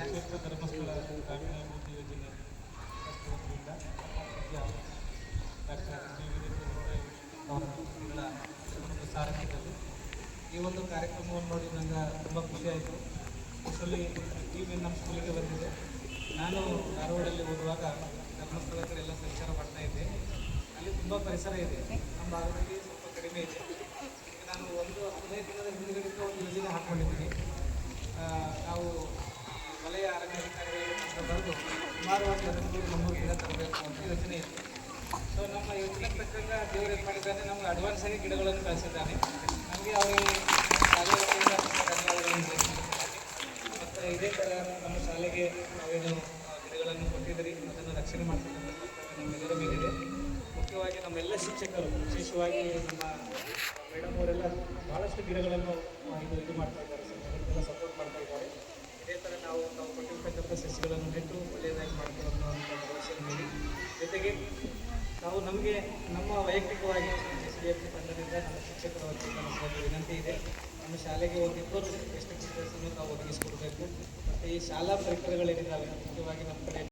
ಕ್ಷೇತ್ರ ಧರ್ಮಸ್ಥಳ ಗ್ರಾಮೀಣಾಭಿವೃದ್ಧಿ ಯೋಜನೆ ವತಿಯಿಂದ ಡಾಕ್ಟರ್ ಅವರ ಒಂದು ಸಾರಥ್ಯದಲ್ಲಿ ಈ ಒಂದು ಕಾರ್ಯಕ್ರಮವನ್ನು ನೋಡಿ ನನಗೆ ತುಂಬ ಖುಷಿಯಾಯಿತು. ಸ್ಪೆಷಲಿ ಟೀಮ್ ನಮ್ಮ ಸ್ಕೂಲಿಗೆ ಬಂದಿದೆ. ನಾನು ಧಾರವಾಡಲ್ಲಿ ಓದುವಾಗ ಧರ್ಮಸ್ಥಳ ಕಡೆ ಎಲ್ಲ ಸಂಚಾರ ಮಾಡ್ತಾ ಇದ್ದೆ. ಅಲ್ಲಿ ತುಂಬ ಪರಿಸರ ಇದೆ, ನಮ್ಮ ಭಾಗದಲ್ಲಿ ಸ್ವಲ್ಪ ಕಡಿಮೆ ಇದೆ. ನಾನು 15 ದಿನದ ಹಿಂದುಗಡೆ ಒಂದು ಯೋಜನೆ ಹಾಕ್ಕೊಂಡಿದ್ದೀನಿ. ನಾವು ವಲಯ ಅರಣ್ಯಾಧಿಕಾರಿಗಳಿಗೆ ಬರೆದು ಸುಮಾರು ಒಂದು 200 ಗಿಡ ತರಬೇಕು ಅಂತ ಯೋಜನೆ ಇದೆ. ಸೊ ನಮ್ಮ ಯೋಜನೆ ಪ್ರಕಾರ ದೇವರು ಏನು ಮಾಡಿದ್ದಾನೆ, ನಮಗೆ ಅಡ್ವಾನ್ಸ್ ಆಗಿ ಗಿಡಗಳನ್ನು ಕಳಿಸಿದ್ದಾನೆ. ನಮಗೆ ಅವರಿಗೆ ಧನ್ಯವಾದಗಳನ್ನು ಮತ್ತು ಇದೇ ಥರ ನಮ್ಮ ಶಾಲೆಗೆ ನಾವೇನು ಗಿಡಗಳನ್ನು ಕೊಟ್ಟಿದ್ದೀರಿ ಅದನ್ನು ರಕ್ಷಣೆ ಮಾಡ್ತಕ್ಕಂಥ ನಮ್ಮೆಲ್ಲರ ಮೇಲಿದೆ. ಮುಖ್ಯವಾಗಿ ನಮ್ಮೆಲ್ಲ ಶಿಕ್ಷಕರು, ವಿಶೇಷವಾಗಿ ನಮ್ಮ ಮೇಡಮ್ ಅವರೆಲ್ಲ ಭಾಳಷ್ಟು ಗಿಡಗಳನ್ನು ಇದು ಮಾಡ್ತಾ ಇದ್ದಾರೆ, ಎಲ್ಲ ಸಪೋರ್ಟ್ ಮಾಡ್ತಾ ಇದ್ದಾರೆ. ಇದೇ ಥರ ನಾವು ಕೊಟ್ಟಿರ್ತಕ್ಕಂಥ ಸಸಿಗಳನ್ನು ನೆಟ್ಟು ಒಳ್ಳೆಯದಾಗಿ ಮಾಡ್ಕೊಳ್ಳೋದು ಅಂತ ಭರವಸೆ ನೀಡಿ, ಜೊತೆಗೆ ನಾವು ನಮಗೆ ನಮ್ಮ ವೈಯಕ್ತಿಕವಾಗಿ SDFC ತಂಡದಿಂದ ನಮ್ಮ ಶಿಕ್ಷಕರ ವತಿಯಿಂದ ನಮಗೆ ವಿನಂತಿ ಇದೆ. ನಮ್ಮ ಶಾಲೆಗೆ ಒಂದು 20 ಟೆಕ್ಸ್ಟ್ ಬುಕ್ಸನ್ನು ನಾವು ಒದಗಿಸಿಕೊಡಬೇಕು. ಮತ್ತು ಈ ಶಾಲಾ ಪರಿಕರಗಳೇನಿದ್ದಾವೆ, ಮುಖ್ಯವಾಗಿ ನಮ್ಮ ಕಡೆ